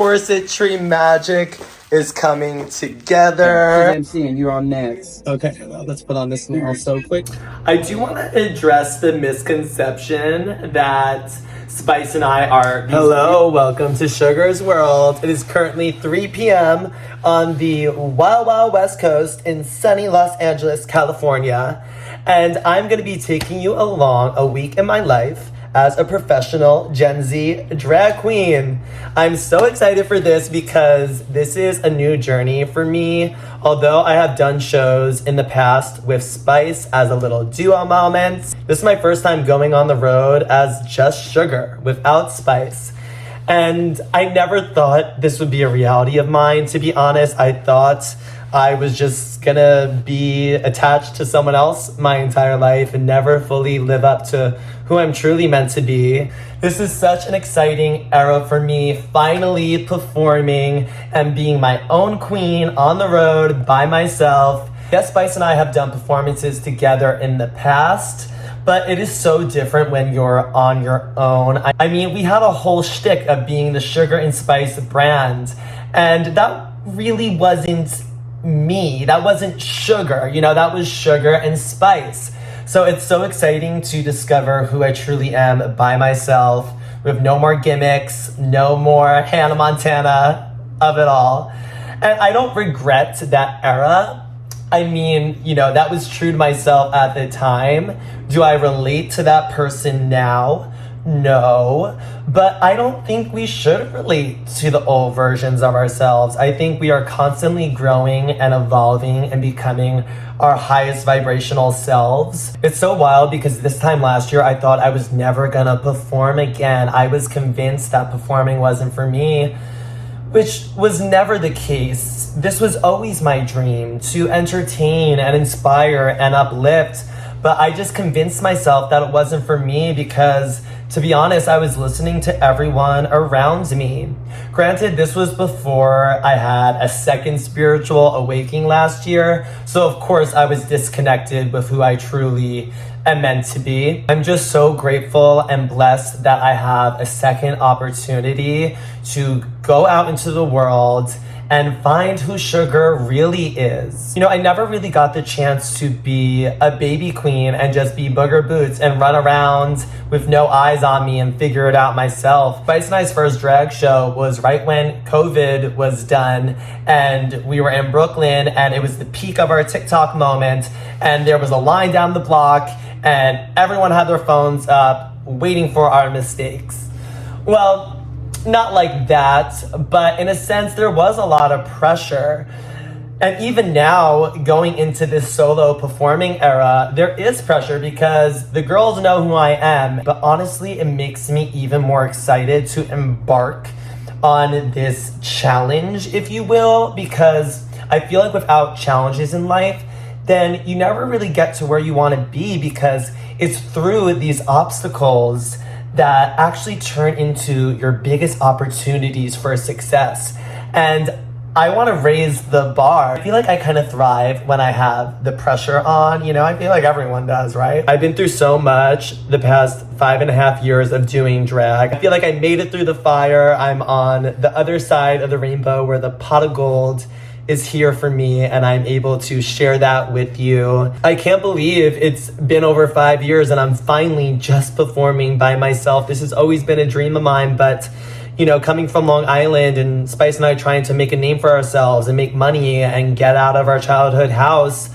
corset tree magic is coming together. MC and you're on next. Okay, well, let's put on this nail so quick. I do want to address the misconception that Spice and I are... Hello, welcome to Sugar's World. It is currently 3 p.m. on the Wild Wild West Coast in sunny Los Angeles, California. And I'm going to be taking you along a week in my life as a professional Gen Z drag queen. I'm so excited for this because this is a new journey for me. Although I have done shows in the past with Spice as a little duo moment, this is my first time going on the road as just Sugar without Spice. And I never thought this would be a reality of mine, to be honest. I thought I was just gonna be attached to someone else my entire life and never fully live up to who I'm truly meant to be. This is such an exciting era for me, finally performing and being my own queen on the road by myself. Yes, Spice and I have done performances together in the past, but it is so different when you're on your own. I mean, we had a whole shtick of being the Sugar and Spice brand, and that really wasn't me. That wasn't Sugar, that was Sugar and Spice. So it's so exciting to discover who I truly am by myself with no more gimmicks, no more Hannah Montana of it all. And I don't regret that era. I mean, that was true to myself at the time. Do I relate to that person now? No, but I don't think we should relate to the old versions of ourselves. I think we are constantly growing and evolving and becoming our highest vibrational selves. It's so wild because this time last year, I thought I was never gonna perform again. I was convinced that performing wasn't for me, which was never the case. This was always my dream, to entertain and inspire and uplift. But I just convinced myself that it wasn't for me because, to be honest, I was listening to everyone around me. Granted, this was before I had a second spiritual awakening last year, so of course I was disconnected with who I truly am meant to be. I'm just so grateful and blessed that I have a second opportunity to go out into the world and find who Sugar really is. I never really got the chance to be a baby queen and just be booger boots and run around with no eyes on me and figure it out myself. Spice and I's first drag show was right when COVID was done, and we were in Brooklyn, and it was the peak of our TikTok moment, and there was a line down the block, and everyone had their phones up waiting for our mistakes. Well, not like that, but in a sense, there was a lot of pressure. And even now, going into this solo performing era, there is pressure because the girls know who I am. But honestly, it makes me even more excited to embark on this challenge, if you will, because I feel like without challenges in life, then you never really get to where you want to be, because it's through these obstacles that actually turn into your biggest opportunities for success. And I want to raise the bar. I feel like I kind of thrive when I have the pressure on, I feel like everyone does, right? I've been through so much the past 5.5 years of doing drag. I feel like I made it through the fire. I'm on the other side of the rainbow where the pot of gold is here for me, and I'm able to share that with you. I can't believe it's been over 5 years and I'm finally just performing by myself. This has always been a dream of mine, but coming from Long Island and Spice and I trying to make a name for ourselves and make money and get out of our childhood house,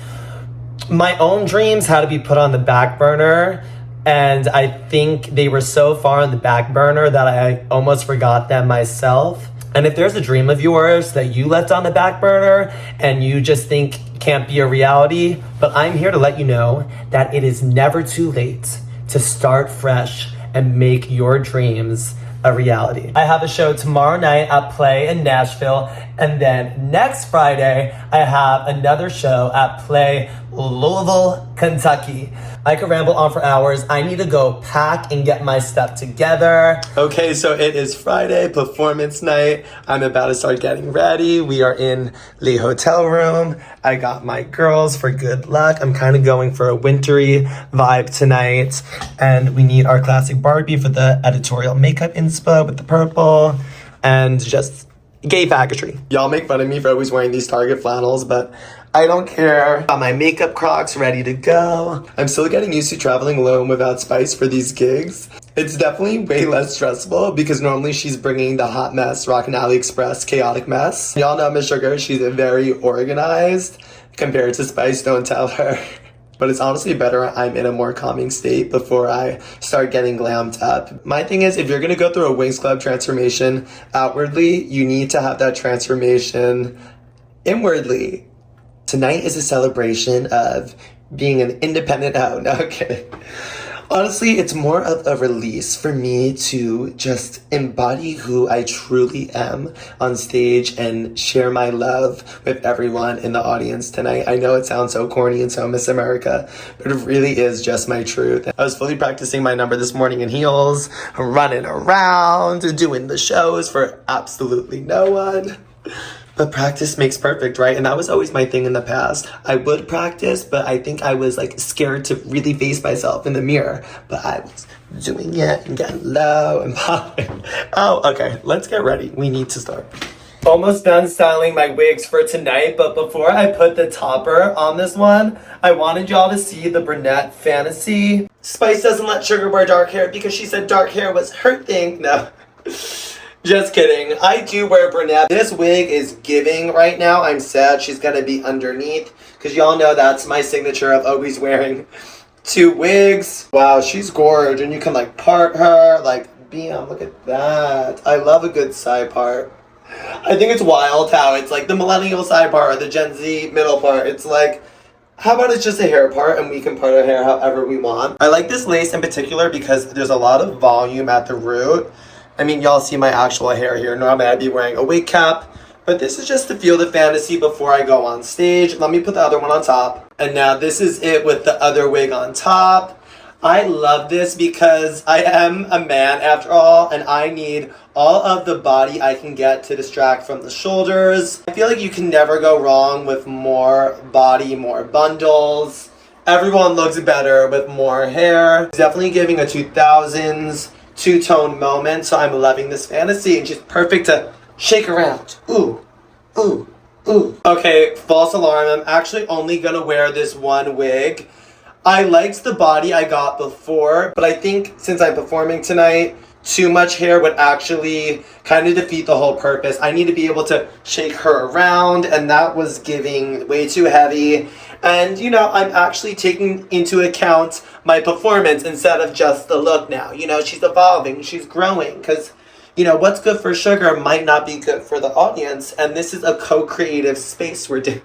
my own dreams had to be put on the back burner. And I think they were so far on the back burner that I almost forgot them myself. And if there's a dream of yours that you left on the back burner and you just think can't be a reality, but I'm here to let you know that it is never too late to start fresh and make your dreams a reality. I have a show tomorrow night at Play in Nashville, and then next Friday I have another show at Play Louisville, Kentucky. I could ramble on for hours. I need to go pack and get my stuff together. Okay, so it is Friday, performance night. I'm about to start getting ready. We are in the hotel room. I got my girls for good luck. I'm kind of going for a wintry vibe tonight. And we need our classic Barbie for the editorial makeup inspo with the purple. And just Gay faggotry. Y'all make fun of me for always wearing these Target flannels, but I don't care. Got my makeup Crocs ready to go. I'm still getting used to traveling alone without Spice for these gigs. It's definitely way less stressful because normally she's bringing the hot mess, Rockin' AliExpress chaotic mess. Y'all know Miss Sugar, she's very organized compared to Spice, don't tell her. But it's honestly better I'm in a more calming state before I start getting glammed up. My thing is, if you're gonna go through a Wings Club transformation outwardly, you need to have that transformation inwardly. Tonight is a celebration of being an independent out. No, kidding. Honestly, it's more of a release for me to just embody who I truly am on stage and share my love with everyone in the audience tonight. I know it sounds so corny and so Miss America, but it really is just my truth. I was fully practicing my number this morning in heels, running around, doing the shows for absolutely no one. But practice makes perfect, right? And that was always my thing in the past. I would practice, but I think I was like scared to really face myself in the mirror. But I was doing it and getting low and popping. Oh, okay, let's get ready. We need to start. Almost done styling my wigs for tonight, but before I put the topper on this one, I wanted y'all to see the brunette fantasy. Spice doesn't let Sugar wear dark hair because she said dark hair was her thing. No. Just kidding. I do wear brunette. This wig is giving right now. I'm sad she's gonna be underneath because y'all know that's my signature of always wearing two wigs. Wow, she's gorgeous, and you can like part her like bam. Look at that. I love a good side part. I think it's wild how it's like the millennial side part or the Gen Z middle part. It's like, how about it's just a hair part and we can part our hair however we want. I like this lace in particular because there's a lot of volume at the root. I mean, y'all see my actual hair here. Normally I'd be wearing a wig cap, but this is just to feel the fantasy before I go on stage. Let me put the other one on top. And now this is it with the other wig on top. I love this because I am a man after all, and I need all of the body I can get to distract from the shoulders. I feel like you can never go wrong with more body, more bundles. Everyone looks better with more hair. Definitely giving a 2000s two-tone moment, so I'm loving this fantasy and she's perfect to shake around. Ooh, ooh, ooh. Okay, false alarm. I'm actually only gonna wear this one wig. I liked the body I got before, but I think since I'm performing tonight, too much hair would actually kind of defeat the whole purpose. I need to be able to shake her around, and that was giving way too heavy. And, you know, I'm actually taking into account my performance instead of just the look now. You know, she's evolving, she's growing, because, you know, what's good for Sugar might not be good for the audience, and this is a co-creative space we're doing.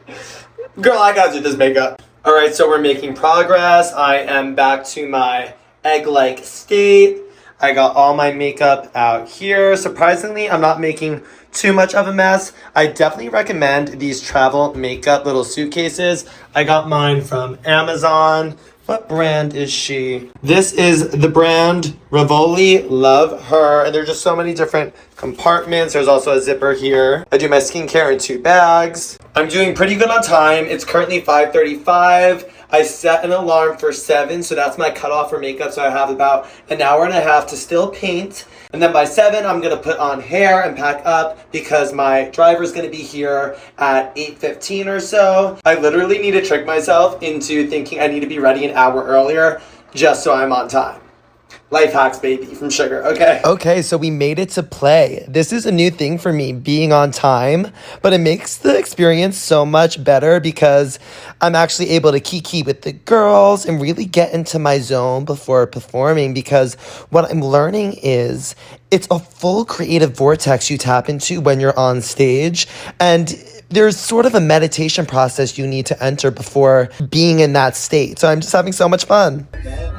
Girl, I gotta do this makeup. All right, so we're making progress. I am back to my egg-like state. I got all my makeup out here. Surprisingly, I'm not making too much of a mess. I definitely recommend these travel makeup little suitcases. I got mine from Amazon. What brand is she? This is the brand Rivoli. Love her. And there's just so many different compartments. There's also a zipper here. I do my skincare in 2 bags. I'm doing pretty good on time. It's currently 5:35. I set an alarm for 7, so that's my cutoff for makeup. So I have about an hour and a half to still paint. And then by 7, I'm gonna put on hair and pack up because my driver's gonna be here at 8:15 or so. I literally need to trick myself into thinking I need to be ready an hour earlier just so I'm on time. Life hacks, baby, from Sugar, okay? Okay, so we made it to play. This is a new thing for me, being on time, but it makes the experience so much better because I'm actually able to kiki with the girls and really get into my zone before performing, because what I'm learning is it's a full creative vortex you tap into when you're on stage, and there's sort of a meditation process you need to enter before being in that state. So I'm just having so much fun.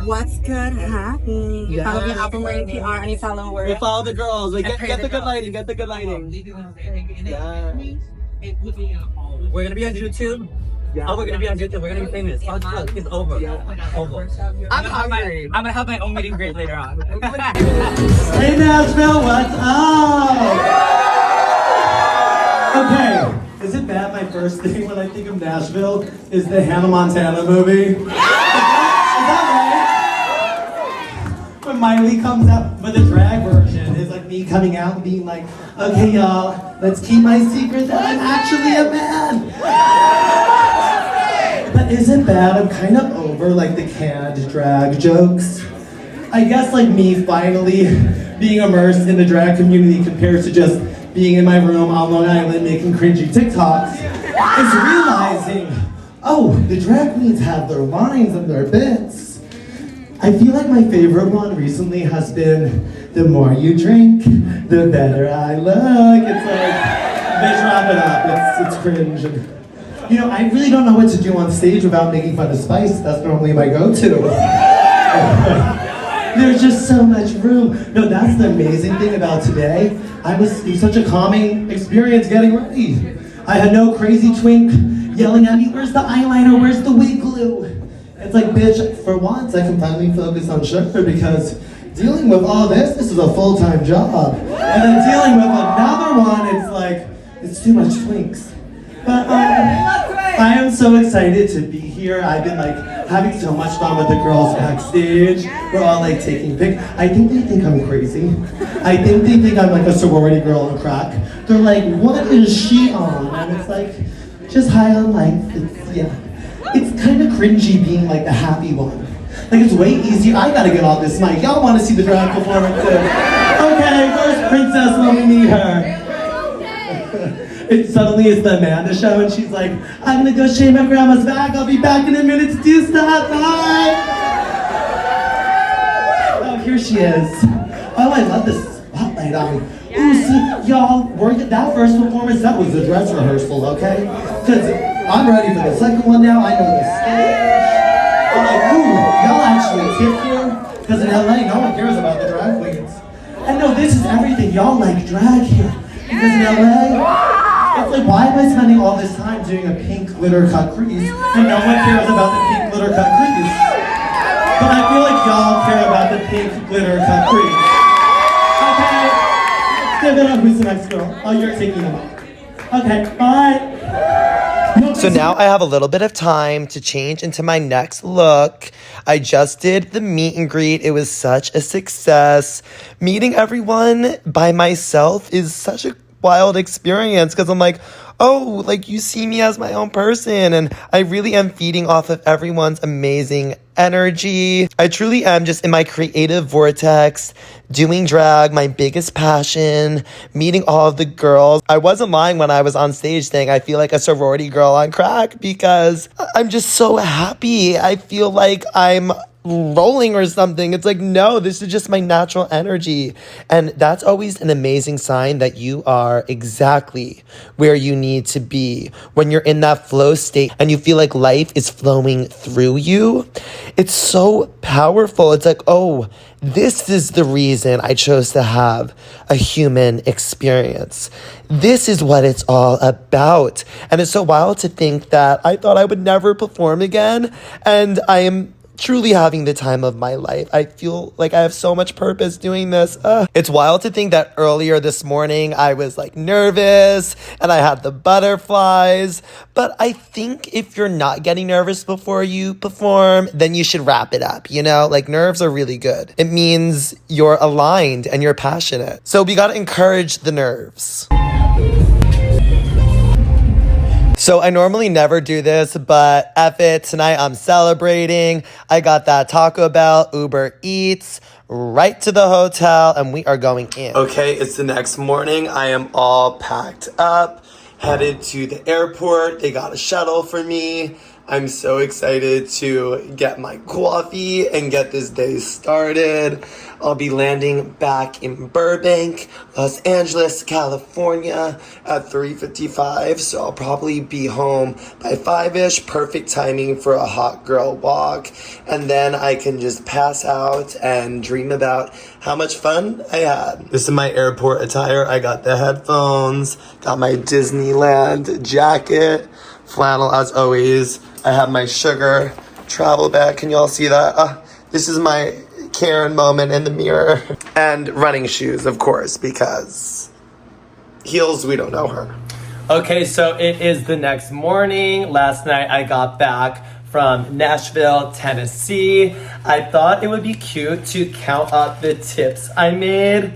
What's good happening? Yeah. Follow me up on my PR, any followers. We follow the girls. Like, get the good lighting. Get the good lighting. Yeah. We're gonna be on YouTube. Yeah. Oh, we're gonna be on YouTube. We're gonna be famous. Oh, look, it's over. Yeah. Over. I'm hungry. I'm gonna have my own meeting great later on. Hey Nashville, what's up? Okay, is it bad my first thing when I think of Nashville is the Hannah Montana movie? Is that right? when Miley comes out, but the drag version is like me coming out and being like, okay, y'all, let's keep my secret that I'm actually a man. But is it bad? I'm kind of over like the canned drag jokes. I guess like me finally being immersed in the drag community compared to just being in my room on Long Island making cringy TikToks is realizing, oh, the drag queens have their lines and their bits. I feel like my favorite one recently has been, the more you drink, the better I look. It's like, bitch, wrap it up, it's cringe. And, you know, I really don't know what to do on stage without making fun of Spice. That's normally my go-to. There's just so much room. No, that's the amazing thing about today. It was such a calming experience getting ready. I had no crazy twink yelling at me, where's the eyeliner, where's the wig glue? It's like, bitch, for once I can finally focus on sugar because dealing with all this is a full-time job. And then dealing with another one, it's like, it's too much twinks. But I am so excited to be here. I've been like having so much fun with the girls backstage. We're all like taking pics. I think they think I'm crazy. I think they think I'm like a sorority girl on crack. They're like, what is she on? And it's like, just high on life. It's kind of cringy being like the happy one. Like it's way easier. I gotta get off this mic. Y'all want to see the drag performance too. Okay, where's Princess when we need her? It suddenly is the Amanda show and she's like, I'm gonna go shave my grandma's back. I'll be back in a minute to do stuff. Bye. Oh, here she is. Oh, I love this spotlight on me. Ooh, see, y'all, that first performance, that was a dress rehearsal, okay? Because I'm ready for the second one now. I know the stage. I'm like, ooh, y'all actually tip here? Because in LA, no one cares about the drag queens. And no, this is everything. Y'all like drag here. Because in LA, it's like, why am I spending all this time doing a pink glitter cut crease and no one cares about the pink glitter cut crease? But I feel like y'all care about the pink glitter cut crease. Okay, give it up, who's the next girl? Oh, you're taking them off. Okay, bye. So now I have a little bit of time to change into my next look. I just did the meet and greet. It was such a success. Meeting everyone by myself is such a wild experience because I'm like, oh, like you see me as my own person, and I really am feeding off of everyone's amazing energy. I truly am just in my creative vortex, doing drag, my biggest passion, meeting all of the girls. I wasn't lying when I was on stage saying I feel like a sorority girl on crack because I'm just so happy. I feel like I'm rolling or something. It's like, no, this is just my natural energy. And that's always an amazing sign that you are exactly where you need to be. When you're in that flow state and you feel like life is flowing through you, it's so powerful. It's like, oh, this is the reason I chose to have a human experience. This is what it's all about. And it's so wild to think that I thought I would never perform again, and I am truly having the time of my life. I feel like I have so much purpose doing this. It's wild to think that earlier this morning I was like nervous and I had the butterflies. But I think if you're not getting nervous before you perform, then you should wrap it up, you know? Like nerves are really good. It means you're aligned and you're passionate. So we gotta encourage the nerves. So I normally never do this, but F it, tonight I'm celebrating. I got that Taco Bell, Uber Eats, right to the hotel, and we are going in. Okay, it's the next morning. I am all packed up, headed to the airport. They got a shuttle for me. I'm so excited to get my coffee and get this day started. I'll be landing back in Burbank, Los Angeles, California at 3:55. So I'll probably be home by 5-ish. Perfect timing for a hot girl walk. And then I can just pass out and dream about how much fun I had. This is my airport attire. I got the headphones, got my Disneyland jacket, flannel as always. I have my sugar travel bag. Can y'all see that? This is my Karen moment in the mirror. And running shoes, of course, because heels, we don't know her. Okay, so it is the next morning. Last night I got back from Nashville, Tennessee. I thought it would be cute to count up the tips I made.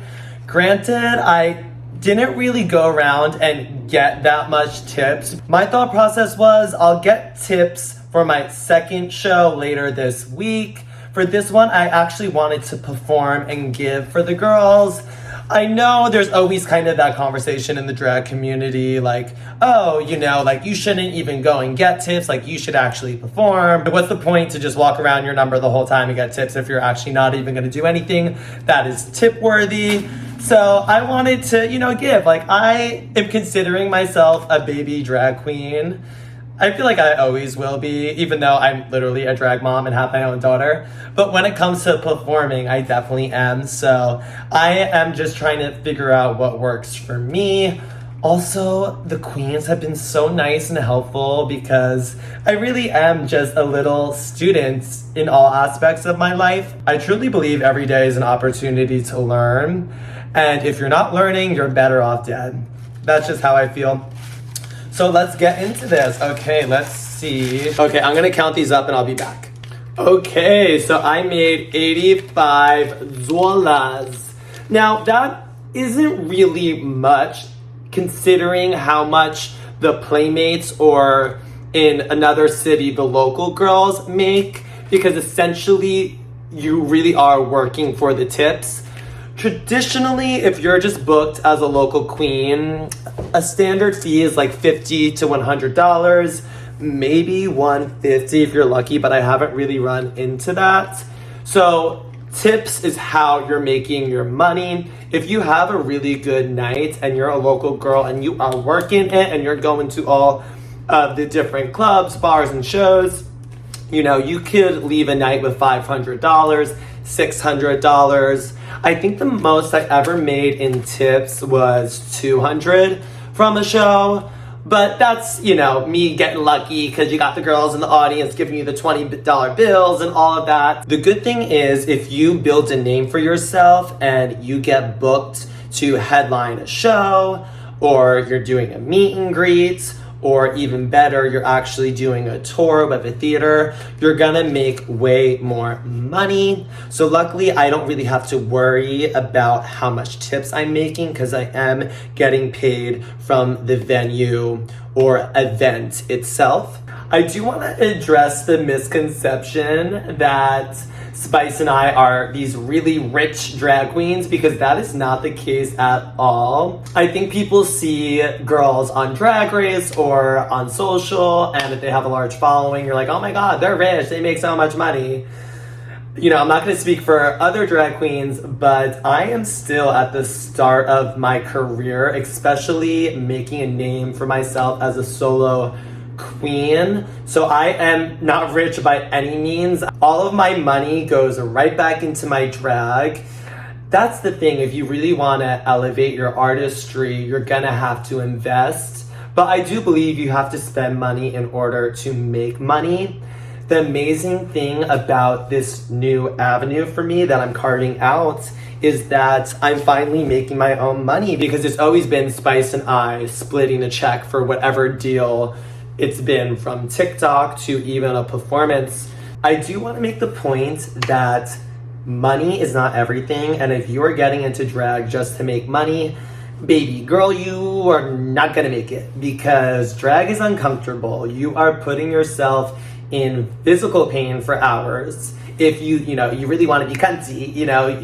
Granted, I didn't really go around and get that much tips. My thought process was I'll get tips for my second show later this week. For this one, I actually wanted to perform and give for the girls. I know there's always kind of that conversation in the drag community, like, oh, you know, like you shouldn't even go and get tips, like you should actually perform. But what's the point to just walk around your number the whole time and get tips if you're actually not even gonna do anything that is tip worthy? So I wanted to, you know, give. Like, I am considering myself a baby drag queen. I feel like I always will be, even though I'm literally a drag mom and have my own daughter. But when it comes to performing, I definitely am. So I am just trying to figure out what works for me. Also, the queens have been so nice and helpful because I really am just a little student in all aspects of my life. I truly believe every day is an opportunity to learn. And if you're not learning, you're better off dead. That's just how I feel. So let's get into this. Okay, let's see. Okay, I'm gonna count these up and I'll be back. Okay, so I made $85. Now, that isn't really much considering how much the Playmates or in another city, the local girls make, because essentially you really are working for the tips. Traditionally, if you're just booked as a local queen, a standard fee is like $50 to $100, maybe $150 if you're lucky, but I haven't really run into that. So tips is how you're making your money. If you have a really good night and you're a local girl and you are working it and you're going to all of the different clubs, bars, and shows, you know, you could leave a night with $500, $600. I think the most I ever made in tips was $200 from a show, but that's, you know, me getting lucky because you got the girls in the audience giving you the $20 bills and all of that. The good thing is if you build a name for yourself and you get booked to headline a show, or you're doing a meet and greet, or even better, you're actually doing a tour with a theater, you're gonna make way more money. So luckily, I don't really have to worry about how much tips I'm making because I am getting paid from the venue or event itself. I do want to address the misconception that Spice and I are these really rich drag queens, because that is not the case at all. I think people see girls on Drag Race or on social, and if they have a large following, you're like, oh my god, they're rich, they make so much money. You know, I'm not going to speak for other drag queens, but I am still at the start of my career, especially making a name for myself as a solo queen. So I am not rich by any means. All of my money goes right back into my drag. That's the thing. If you really want to elevate your artistry, you're gonna have to invest. But I do believe you have to spend money in order to make money. The amazing thing about this new avenue for me that I'm carving out is that I'm finally making my own money, because it's always been Spice and I splitting the check for whatever deal it's been, from TikTok to even a performance. I do want to make the point that money is not everything, and if you are getting into drag just to make money, baby girl, you are not gonna make it, because drag is uncomfortable. You are putting yourself in physical pain for hours. If you really want to be cunty,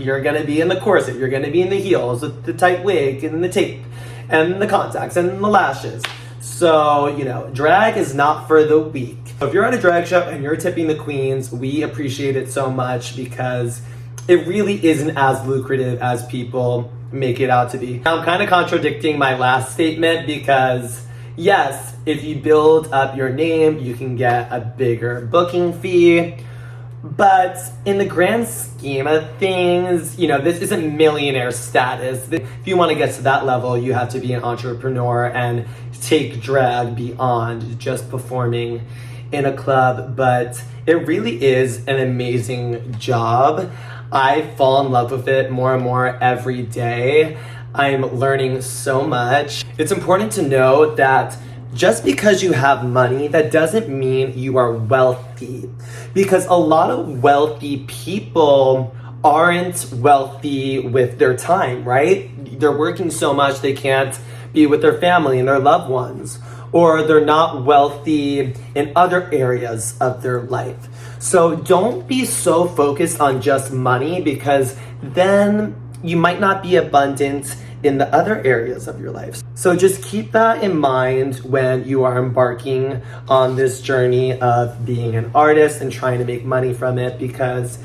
you're gonna be in the corset, you're gonna be in the heels with the tight wig and the tape and the contacts and the lashes. So, drag is not for the weak. If you're at a drag show and you're tipping the queens, we appreciate it so much, because it really isn't as lucrative as people make it out to be. I'm kind of contradicting my last statement, because yes, if you build up your name, you can get a bigger booking fee. But in the grand scheme of things, this isn't millionaire status. If you want to get to that level, you have to be an entrepreneur and take drag beyond just performing in a club. But it really is an amazing job. I fall in love with it more and more every day. I'm learning so much. It's important to know that just because you have money, that doesn't mean you are wealthy. Because a lot of wealthy people aren't wealthy with their time, right? They're working so much they can't be with their family and their loved ones. Or they're not wealthy in other areas of their life. So don't be so focused on just money, because then you might not be abundant in the other areas of your life. So just keep that in mind when you are embarking on this journey of being an artist and trying to make money from it, because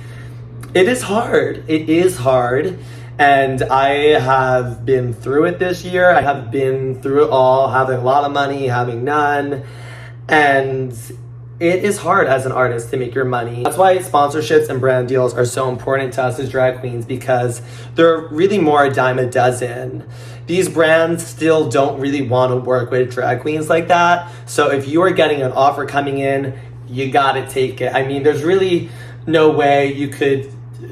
it is hard. It is hard. And I have been through it this year. I have been through it all, having a lot of money, having none. And it is hard as an artist to make your money. That's why sponsorships and brand deals are so important to us as drag queens, because they're really more a dime a dozen. These brands still don't really want to work with drag queens like that. So if you are getting an offer coming in, you gotta take it. I mean, there's really no way you could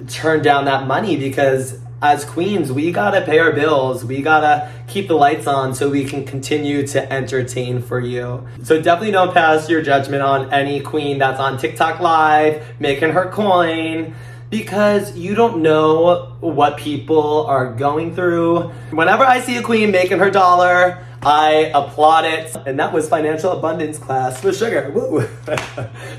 turn down that money, because as queens, we gotta pay our bills. We gotta keep the lights on so we can continue to entertain for you. So definitely don't pass your judgment on any queen that's on TikTok Live making her coin, because you don't know what people are going through. Whenever I see a queen making her dollar, I applaud it. And that was financial abundance class with Sugar. Woo.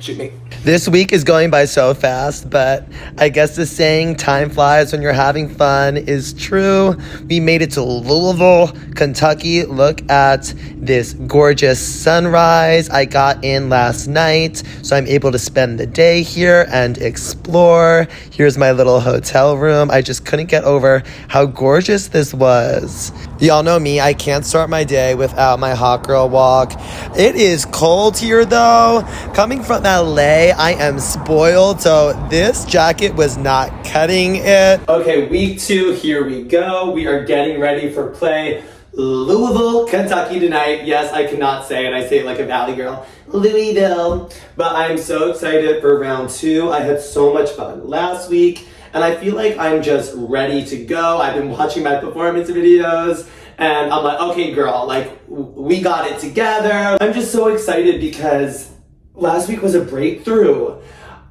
Shoot me. This week is going by so fast, but I guess the saying time flies when you're having fun is true. We made it to Louisville, Kentucky. Look at this gorgeous sunrise. I got in last night, so I'm able to spend the day here and explore. Here's my little hotel room. I just couldn't get over how gorgeous this was. Y'all know me, I can't start my day without my hot girl walk. It is cold here though. Coming from LA, I am spoiled, so this jacket was not cutting it. Okay, week 2, here we go. We are getting ready for play Louisville, Kentucky tonight. Yes, I cannot say it. I say it like a Valley girl. Louisville. But I'm so excited for round 2. I had so much fun last week, and I feel like I'm just ready to go. I've been watching my performance videos, and I'm like, okay, girl, like, we got it together. I'm just so excited because last week was a breakthrough.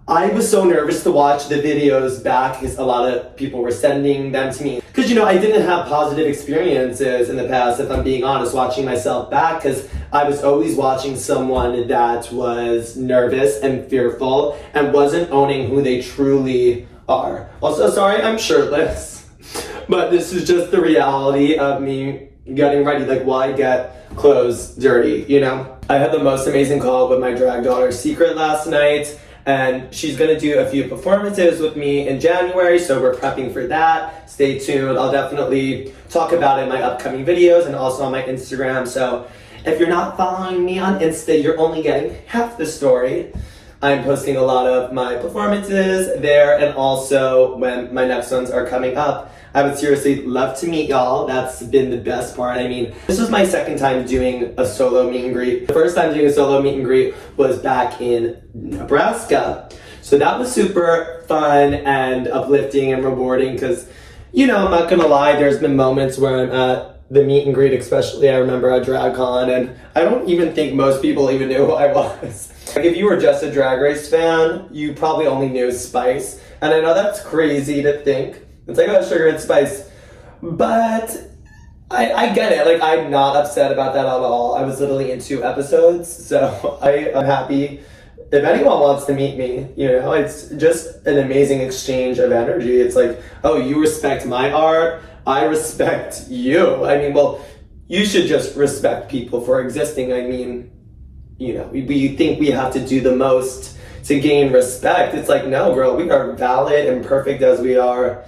I was so nervous to watch the videos back because a lot of people were sending them to me. Because, you know, I didn't have positive experiences in the past, if I'm being honest, watching myself back, because I was always watching someone that was nervous and fearful and wasn't owning who they truly are. Also, sorry, I'm shirtless. But this is just the reality of me getting ready. Like, why get clothes dirty, you know? I had the most amazing call with my drag daughter, Secret, last night. And she's gonna do a few performances with me in January, so we're prepping for that. Stay tuned. I'll definitely talk about it in my upcoming videos and also on my Instagram. So if you're not following me on Insta, you're only getting half the story. I'm posting a lot of my performances there, and also when my next ones are coming up. I would seriously love to meet y'all. That's been the best part. I mean, this was my second time doing a solo meet and greet. The first time doing a solo meet and greet was back in Nebraska. So that was super fun and uplifting and rewarding because, you know, I'm not gonna lie, there's been moments where I'm at the meet and greet, especially I remember at DragCon, and I don't even think most people even knew who I was. Like, if you were just a Drag Race fan, you probably only knew Spice. And I know that's crazy to think. It's like, oh, Sugar and Spice. But I get it. Like, I'm not upset about that at all. I was literally in 2 episodes, so I'm happy. If anyone wants to meet me, you know, it's just an amazing exchange of energy. It's like, oh, you respect my art, I respect you. I mean, well, you should just respect people for existing. I mean, you know, we think we have to do the most to gain respect. It's like, no, girl, we are valid and perfect as we are,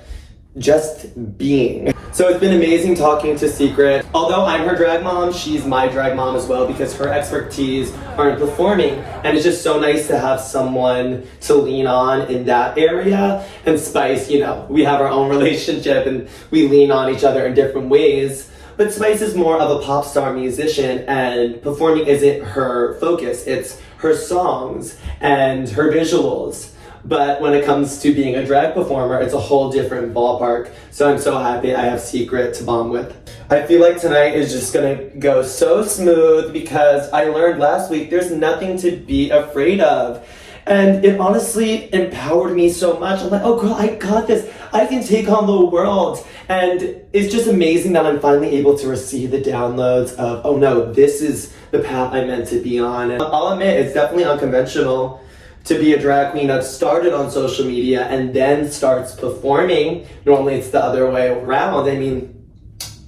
just being. So it's been amazing talking to Secret. Although I'm her drag mom, she's my drag mom as well, because her expertise are in performing, and it's just so nice to have someone to lean on in that area. And Spice, you know, we have our own relationship and we lean on each other in different ways. But Spice is more of a pop star musician, and performing isn't her focus. It's her songs and her visuals. But when it comes to being a drag performer, it's a whole different ballpark. So I'm so happy I have Secret to bomb with. I feel like tonight is just gonna go so smooth because I learned last week there's nothing to be afraid of. And it honestly empowered me so much. I'm like, oh girl, I got this. I can take on the world. And it's just amazing that I'm finally able to receive the downloads of, oh no, this is the path I'm meant to be on. And I'll admit, it's definitely unconventional to be a drag queen that started on social media and then starts performing. Normally it's the other way around. I mean,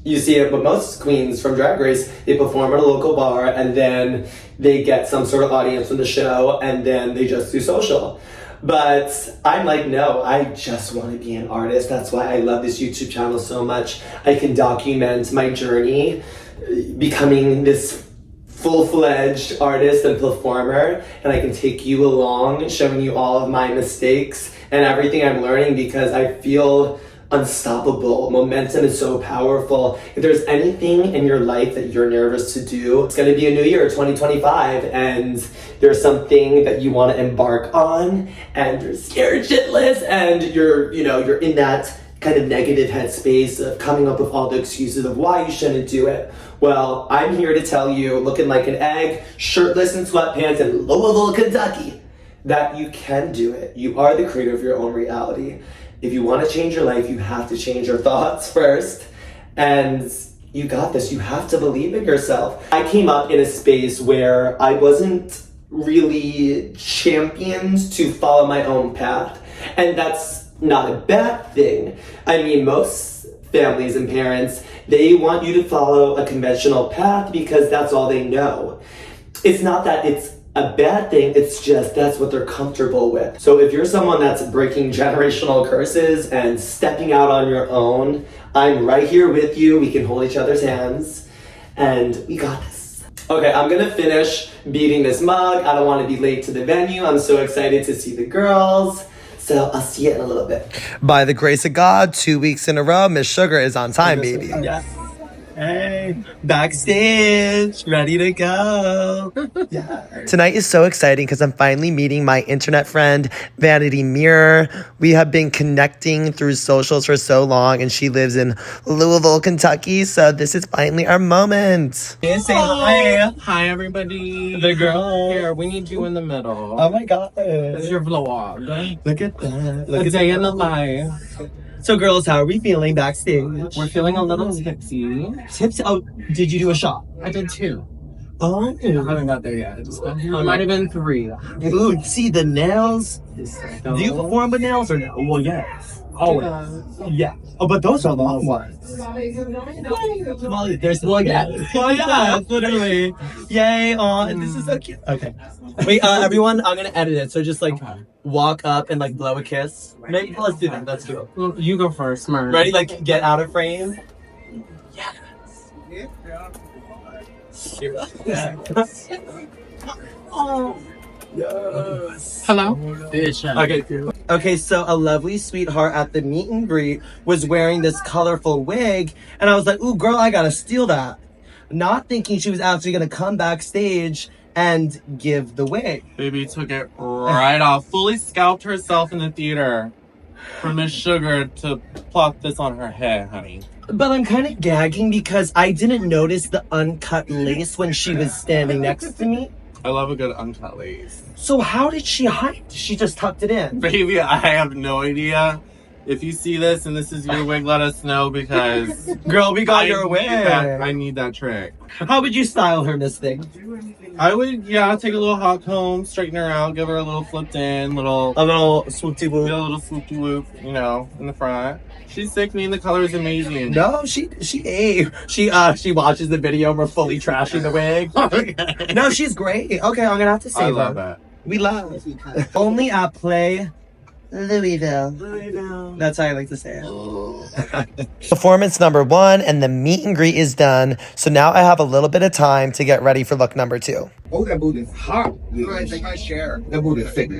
you see it with most queens from Drag Race. They perform at a local bar and then they get some sort of audience from the show and then they just do social. But I'm like, no, I just want to be an artist. That's why I love this YouTube channel so much. I can document my journey becoming this full-fledged artist and performer, and I can take you along, showing you all of my mistakes and everything I'm learning because I feel unstoppable. Momentum is so powerful. If there's anything in your life that you're nervous to do, it's gonna be a new year, 2025, and there's something that you want to embark on, and you're scared shitless, and you're in that kind of negative headspace of coming up with all the excuses of why you shouldn't do it. Well, I'm here to tell you, looking like an egg, shirtless in sweatpants in Louisville, Kentucky, that you can do it. You are the creator of your own reality. If you want to change your life, you have to change your thoughts first. And you got this. You have to believe in yourself. I came up in a space where I wasn't really championed to follow my own path. And that's not a bad thing. I mean, most families and parents, they want you to follow a conventional path because that's all they know. It's not that it's a bad thing, it's just that's what they're comfortable with. So if you're someone that's breaking generational curses and stepping out on your own, I'm right here with you. We can hold each other's hands and we got this. Okay, I'm gonna finish beating this mug. I don't want to be late to the venue. I'm so excited to see the girls. So I'll see you in a little bit. By the grace of God, 2 weeks in a row, Miss Sugar is on time, baby. Yes. Hey, backstage, ready to go. Yeah. Tonight is so exciting because I'm finally meeting my internet friend, Vanity Mirror. We have been connecting through socials for so long, and she lives in Louisville, Kentucky. So this is finally our moment. Say hi. Hi, everybody. The girl. Here, we need you in the middle. Oh my God. This is your vlog. Look at that. A day in the life. So girls, how are we feeling backstage? We're feeling a little tipsy. Tipsy? Oh, did you do a shot? I did 2. Oh. I haven't got there yet. It might have been 3. Ooh, see the nails? Do you perform with nails or no? Well, yes. Always. Yeah. Oh, but those are long ones. Well, there's one. Yeah. Oh, yeah, literally. Yay. Oh, this is so cute. Okay. Wait, everyone, I'm going to edit it. So just like walk up and like blow a kiss. Maybe let's do that. Let's do it. Well, you go first, Murray. Ready? Like get out of frame. Yes. Oh. Yes. Hello? Okay. Okay, so a lovely sweetheart at the meet and greet was wearing this colorful wig, and I was like, ooh, girl, I gotta steal that. Not thinking she was actually gonna come backstage and give the wig. Baby took it right off. Fully scalped herself in the theater for Miss Sugar to plop this on her head, honey. But I'm kind of gagging because I didn't notice the uncut lace when she was standing next to me. I love a good uncut lace. So how did she hide? She just tucked it in. Baby, I have no idea. If you see this and this is your wig, let us know because... Girl, we got your wig. I need that trick. How would you style her, Miss Thing? I would, take a little hot comb, straighten her out, give her a little flipped in, A little swoopty-whoop. a little swoopy whoop, in the front. She's sick, the color is amazing. No, she watches the and we're fully trashing the wig. No, she's great. Okay, I'm gonna have to save I love her. that. We love only at Play Louisville. That's how I like to say it. Performance number 1 and the meet and greet is done. So now I have a little bit of time to get ready for look number 2. Oh, that boot is hot. I think I share. That boot is thick.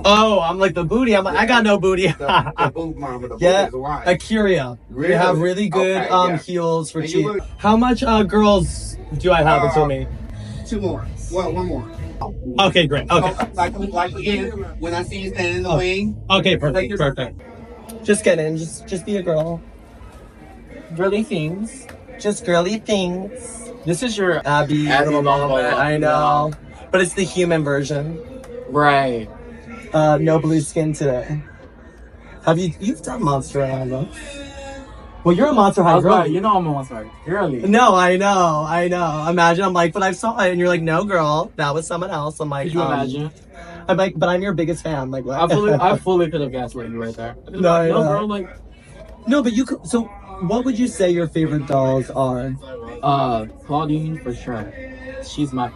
Oh, I'm like the booty. I'm like, I got no booty. The boot, mama, the Yeah, boot is wide. Akira. Really? They have really good Okay, yeah. heels for And cheap. you look- How much girls do I have until me? 2 more. Well, 1 more. Okay, great. Okay. Like again, when I see you standing in the wing. Okay, perfect. Just get in. Just be a girl. Girly things. Just girly things. This is your Abby Abby Bumble. I know. But it's the human version. Right. No blue skin today. You've done Monster High, though? Well, you're a Monster High girl. Right, you know I'm a Monster High girly. No, I know. Imagine I'm like, but I saw it, and you're like, no, girl, that was someone else. I'm like, Could you imagine? I'm like, but I'm your biggest fan. Like, what? I fully could have gaslit you right there. No, girl, like. No, but you could. So, what would you say your favorite dolls are? Claudine for sure. She's my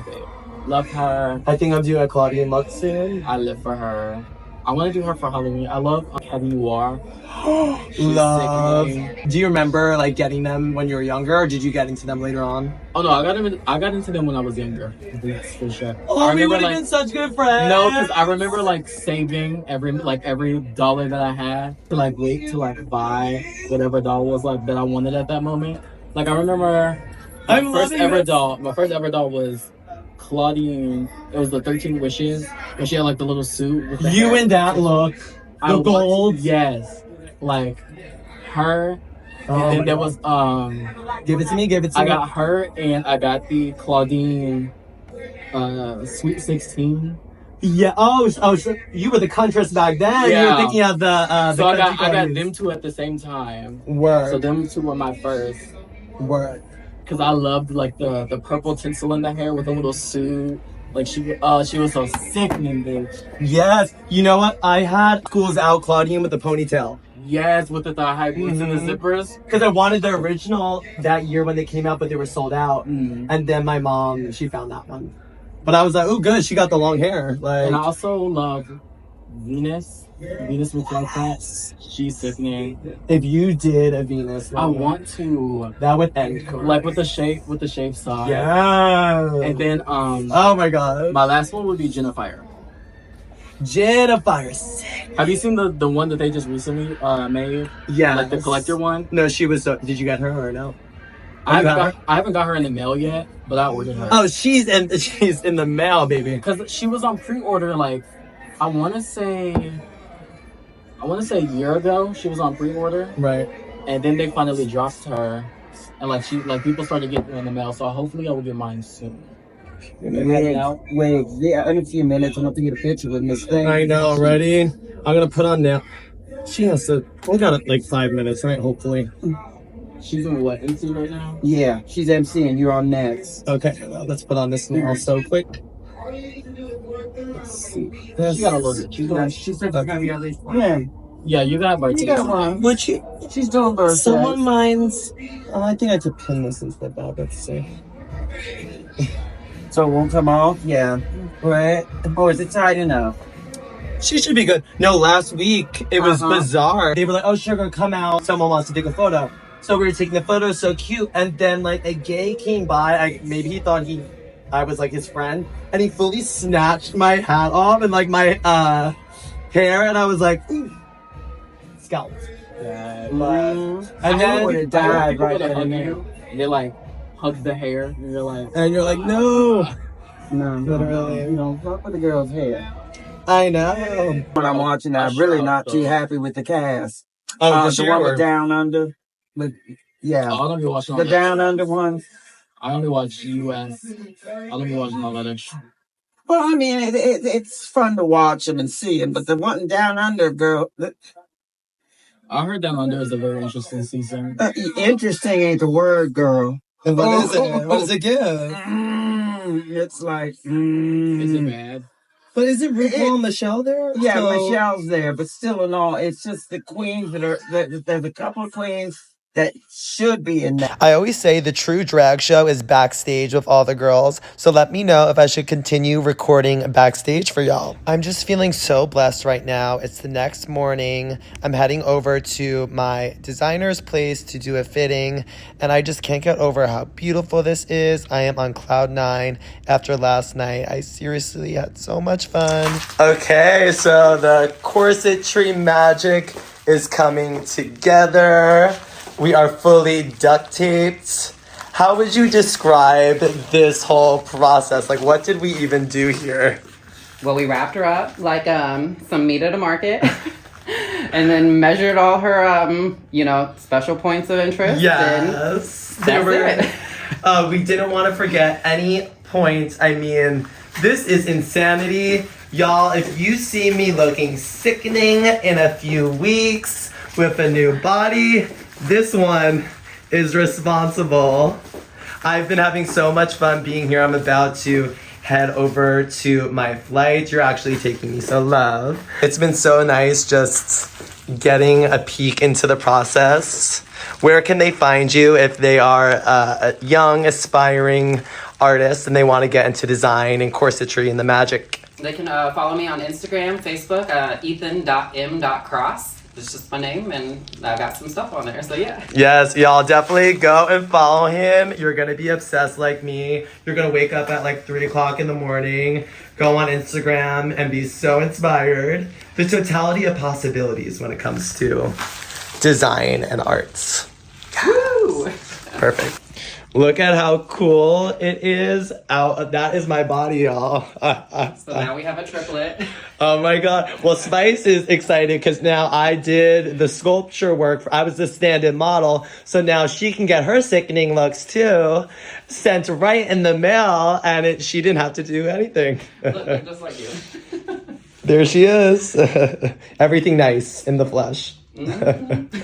favorite. Love her. I think I'm doing a Claudian look soon. I live for her. I want to do her for Halloween. I love Heavy Noir. Love. Do you remember like getting them when you were younger, or did you get into them later on? Oh no, I got into them when I was younger. That's for sure. Oh, we would have been such good friends. No, because I remember like saving every dollar that I had to like wait to like buy whatever doll was like that I wanted at that moment. Like I remember my first ever doll was Claudine. It was the 13 Wishes, and she had like the little suit with the You hair. and that look, the gold. Yes, like her. And then there was Give it to me. I got her, and I got the Claudine Sweet 16. Yeah. Oh, so you were the contrast back then. Yeah. You were thinking of the. So I got them two at the same time. Word. So them two were my first. Word. Cause I loved like the purple tinsel in the hair with a little suit. Like she was so sickening, bitch. Yes. You know what? I had Schools Out Claudine with the ponytail. Yes, with the thigh high boots and the zippers. Because I wanted the original that year when they came out, but they were sold out. Mm. And then my mom, she found that one. But I was like, oh, good. She got the long hair. Like, And I also love Venus with Friends. She's sickening. if you did a Venus, I want to that would end cool. like with the shaved side. Yeah. And then oh my god. my last one would be Jennifer. Jennifer, sick. Have you seen the one that they just recently made? Yeah. Like the collector one? No, she was. Did you get her or no? I haven't got her in the mail yet, but I ordered her. Oh, she's in the mail, baby. Because she was on pre-order like I want to say a year ago. She was on pre-order, Right. and then they finally dropped her, and people started getting her in the mail. So hopefully I will get mine soon. Wait, yeah, in a few minutes, I'm going to get a picture with Miss Thing. I know. Ready? I'm gonna put on now. She has to. We got like 5 minutes, right? Hopefully. She's in what, MC right now? Yeah, she's MCing. You're on next. Okay. Well, let's put on this now so quick. Let's see. She got a little bit. She's gonna be at least one. Yeah, you got birthday. You got one. Would she? She's doing birthday. Someone minds. Oh, I think I could pin this instead. Let's see. So it won't come off? Yeah. Right? Or is it tight enough? She should be good. No, last week it was bizarre. They were like, "Oh, Sugar, come out. Someone wants to take a photo." So we were taking the photo, so cute. And then like a gay came by. Maybe he thought I was like his friend, and he fully snatched my hat off and like my hair, and I was like, ooh, scalped. Yeah, And then would have died right there. there. And they like hug the hair, and you're like, no. No, Literally. you don't fuck with the girl's hair. I know. When I'm watching, I'm really not too happy with the cast. Oh, the one with Down Under. But, yeah. I don't be watching The all that. Down Under ones. I only watch US. I don't be watching all that extra. Well, I mean, it's fun to watch them and see them, but the one Down Under, girl, I heard Down Under is a very interesting season. interesting ain't the word, girl. And what is it? What does it give? It's like, Is it bad? But is it RuPaul and Michelle there? Yeah, So- Michelle's there, but still in all, it's just the queens there's a couple of queens that should be in that. I always say the true drag show is backstage with all the girls, so let me know if I should continue recording backstage for y'all. I'm just feeling so blessed right now. It's the next morning. I'm heading over to my designer's place to do a fitting, and I just can't get over how beautiful this is. I am on cloud 9 after last night. I seriously had so much fun. Okay, so the corsetry magic is coming together. We are fully duct taped. How would you describe this whole process? Like, what did we even do here? Well, we wrapped her up like some meat at a market. And then measured all her, special points of interest. Yes. And that's it. We didn't want to forget any points. I mean, this is insanity. Y'all, if you see me looking sickening in a few weeks with a new body, this one is responsible. I've been having so much fun being here. I'm about to head over to my flight. You're actually taking me, so love. It's been so nice just getting a peek into the process. Where can they find you if they are a young, aspiring artist and they want to get into design and corsetry and the magic? They can follow me on Instagram, Facebook, ethan.m.cross. It's just my name, and I got some stuff on there, so yeah. Yes, y'all definitely go and follow him. You're gonna be obsessed like me. You're gonna wake up at like 3 o'clock in the morning, go on Instagram, and be so inspired. The totality of possibilities when it comes to design and arts. Woo! Perfect. Look at how cool it is. That is my body, y'all. So now we have a triplet. Oh my god. Well, Spice is excited because now I did the sculpture work. I was the stand-in model. So now she can get her sickening looks too sent right in the mail, and she didn't have to do anything. Look just like you. There she is. Everything nice in the flesh. Mm-hmm.